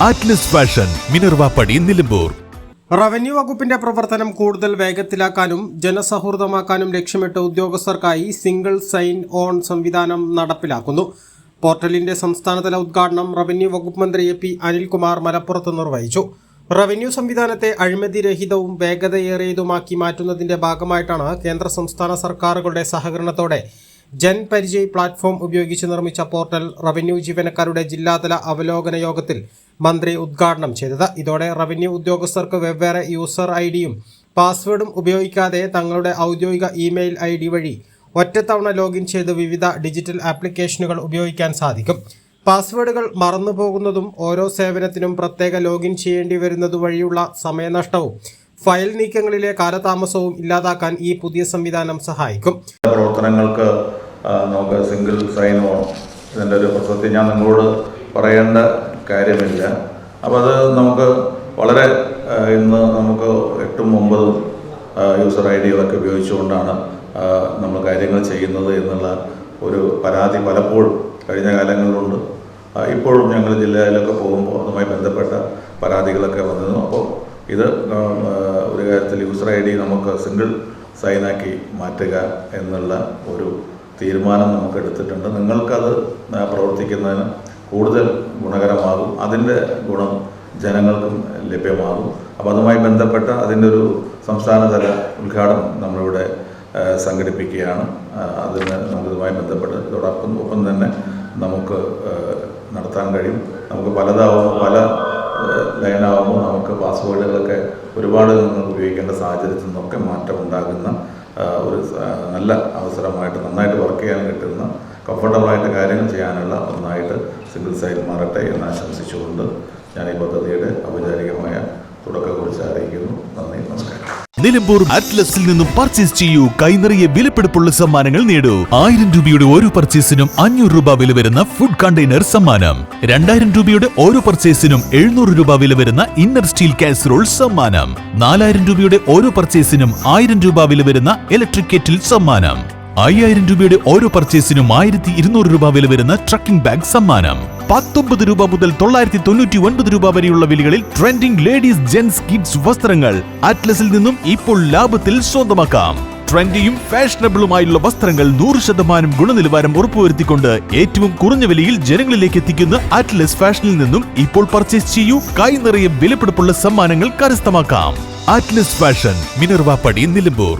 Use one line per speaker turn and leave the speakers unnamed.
Atlas fashion, Minervappadi, Nilambur.
Revenue വകുപ്പിന്റെ പ്രവർത്തനം കൂടുതൽ വേഗത്തിലാക്കാനും ജനസൗഹൃദമാക്കാനും ലക്ഷ്യമിട്ട് ഉദ്യോഗസ്ഥർക്കായി സിംഗിൾ സൈൻ ഓൺ സംവിധാനം നടപ്പിലാക്കുന്നു. പോർട്ടലിന്റെ സംസ്ഥാനതല ഉദ്ഘാടനം റവന്യൂ വകുപ്പ് മന്ത്രി പി അനിൽകുമാർ മലപ്പുറത്ത് നിർവഹിച്ചു. റവന്യൂ സംവിധാനത്തെ അഴിമതിരഹിതവും വേഗതയേറിയതുമാക്കി മാറ്റുന്നതിന്റെ ഭാഗമായിട്ടാണ് കേന്ദ്ര സംസ്ഥാന സർക്കാരുകളുടെ സഹകരണത്തോടെ ജൻ പരിചയ് പ്ലാറ്റ്ഫോം ഉപയോഗിച്ച് നിർമ്മിച്ച പോർട്ടൽ റവന്യൂ ജീവനക്കാരുടെ ജില്ലാതല അവലോകന യോഗത്തിൽ മന്ത്രി ഉദ്ഘാടനം ചെയ്തത്. ഇതോടെ റവന്യൂ ഉദ്യോഗസ്ഥർക്ക് വെവ്വേറെ യൂസർ ഐഡിയും പാസ്വേഡും ഉപയോഗിക്കാതെ തങ്ങളുടെ ഔദ്യോഗിക ഇമെയിൽ ID വഴി ഒറ്റത്തവണ ലോഗിൻ ചെയ്ത് വിവിധ ഡിജിറ്റൽ ആപ്ലിക്കേഷനുകൾ ഉപയോഗിക്കാൻ സാധിക്കും. പാസ്വേഡുകൾ മറന്നുപോകുന്നതും ഓരോ സേവനത്തിനും പ്രത്യേക ലോഗിൻ ചെയ്യേണ്ടി വരുന്നതു വഴിയുള്ള സമയനഷ്ടവും ഫയൽ നീക്കങ്ങളിലെ കാലതാമസവും ഇല്ലാതാക്കാൻ ഈ പുതിയ സംവിധാനം സഹായിക്കും.
പ്രവർത്തനങ്ങൾക്ക് നമുക്ക് സിംഗിൾ സൈൻ ഓൺ ഇതിൻ്റെ ഒരു പ്രസക്തി ഞാൻ നിങ്ങളോട് പറയേണ്ട കാര്യമില്ല. അപ്പോൾ അത് നമുക്ക് വളരെ ഇന്ന് നമുക്ക് 8ഉം 9ഉം യൂസർ ഐഡികളൊക്കെ ഉപയോഗിച്ചുകൊണ്ടാണ് നമ്മൾ കാര്യങ്ങൾ ചെയ്യുന്നത് എന്നുള്ള ഒരു പരാതി പലപ്പോഴും കഴിഞ്ഞ കാലങ്ങളിലുണ്ട്. ഇപ്പോഴും ഞങ്ങൾ ജില്ലയിലൊക്കെ പോകുമ്പോൾ അതുമായി ബന്ധപ്പെട്ട പരാതികളൊക്കെ വന്നിരുന്നു. അപ്പോൾ ഇത് ഒരു കാര്യത്തിൽ യൂസർ ID നമുക്ക് സിംഗിൾ സൈനാക്കി മാറ്റുക എന്നുള്ള ഒരു തീരുമാനം നമുക്ക് എടുത്തിട്ടുണ്ട്. നിങ്ങൾക്കത് പ്രവർത്തിക്കുന്നതിന് കൂടുതൽ ഗുണകരമാകും, അതിൻ്റെ ഗുണം ജനങ്ങൾക്കും ലഭ്യമാകും. അപ്പോൾ അതുമായി ബന്ധപ്പെട്ട അതിൻ്റെ ഒരു സംസ്ഥാനതല ഉദ്ഘാടനം നമ്മളിവിടെ സംഘടിപ്പിക്കുകയാണ്. അതിന് നമുക്കിതുമായി ബന്ധപ്പെട്ട് ഒപ്പം തന്നെ നമുക്ക് നടത്താൻ കഴിയും. നമുക്ക് പല ലൈനാകുമ്പോൾ നമുക്ക് പാസ്വേഡുകളൊക്കെ ഒരുപാട് നിങ്ങൾക്ക് ഉപയോഗിക്കേണ്ട സാഹചര്യത്തിൽ നിന്നൊക്കെ മാറ്റം ഉണ്ടാകുന്ന ഒരു നല്ല അവസരമായിട്ട് നന്നായിട്ട് വർക്ക് ചെയ്യാൻ കിട്ടുന്ന കംഫർട്ടബിളായിട്ട് കാര്യങ്ങൾ ചെയ്യാനുള്ള ഒന്നായിട്ട് സിംഗിൾ സൈൻ മാറട്ടെ എന്ന് ആശംസിച്ചുകൊണ്ട് ഞാൻ ഈ പദ്ധതിയുടെ ഔപചാരികമായ തുടക്കം കുറിച്ച് അറിയിക്കുന്നു. നന്ദി, നമസ്കാരം.
നിലമ്പൂർ അറ്റ്ലസിൽ നിന്നും പർച്ചേസ് ചെയ്യൂ. കൈനിറിയ വിലപിടിപ്പുള്ള സമ്മാനങ്ങൾ നേടൂ. 1000 രൂപയുടെ ഓരോ പർച്ചേസിനും 500 രൂപ വില വരുന്ന ഫുഡ് കണ്ടെയ്നർ സമ്മാനം. 2000 രൂപയുടെ ഓരോ പർച്ചേസിനും 700 രൂപ വില വരുന്ന ഇന്നർ സ്റ്റീൽ കാസറോൾ സമ്മാനം. 4000 രൂപയുടെ ഓരോ പർച്ചേസിനും 1000 രൂപ വില വരുന്ന ഇലക്ട്രിക് കെറ്റിൽ സമ്മാനം. 5000 രൂപയുടെ ഓരോ പർച്ചേസിനും 1200 രൂപ വില വരുന്ന ട്രക്കിംഗ് ബാഗ് സമ്മാനം. 19 രൂപ മുതൽ 999 രൂപ വരെയുള്ള വിലകളിൽ ട്രെൻഡിംഗ് ലേഡീസ് ജെന്റ്സ് കിഡ്സ് വസ്ത്രങ്ങൾ അറ്റ്ലസിൽ നിന്നും ഇപ്പോൾ ലാഭത്തിൽ സ്വന്തമാക്കാം. ട്രെൻഡിയും ഫാഷനബിളുമായുള്ള വസ്ത്രങ്ങൾ 100% ഗുണനിലവാരം ഉറപ്പുവരുത്തിക്കൊണ്ട് ഏറ്റവും കുറഞ്ഞ വിലയിൽ ജനങ്ങളിലേക്ക് എത്തിക്കുന്ന അറ്റ്ലസ് ഫാഷനിൽ നിന്നും ഇപ്പോൾ പർച്ചേസ് ചെയ്യൂ. കൈ നിറയെ വിലപിടിപ്പുള്ള സമ്മാനങ്ങൾ കരസ്ഥമാക്കാം. Atlas fashion, Minervappadi, Nilambur.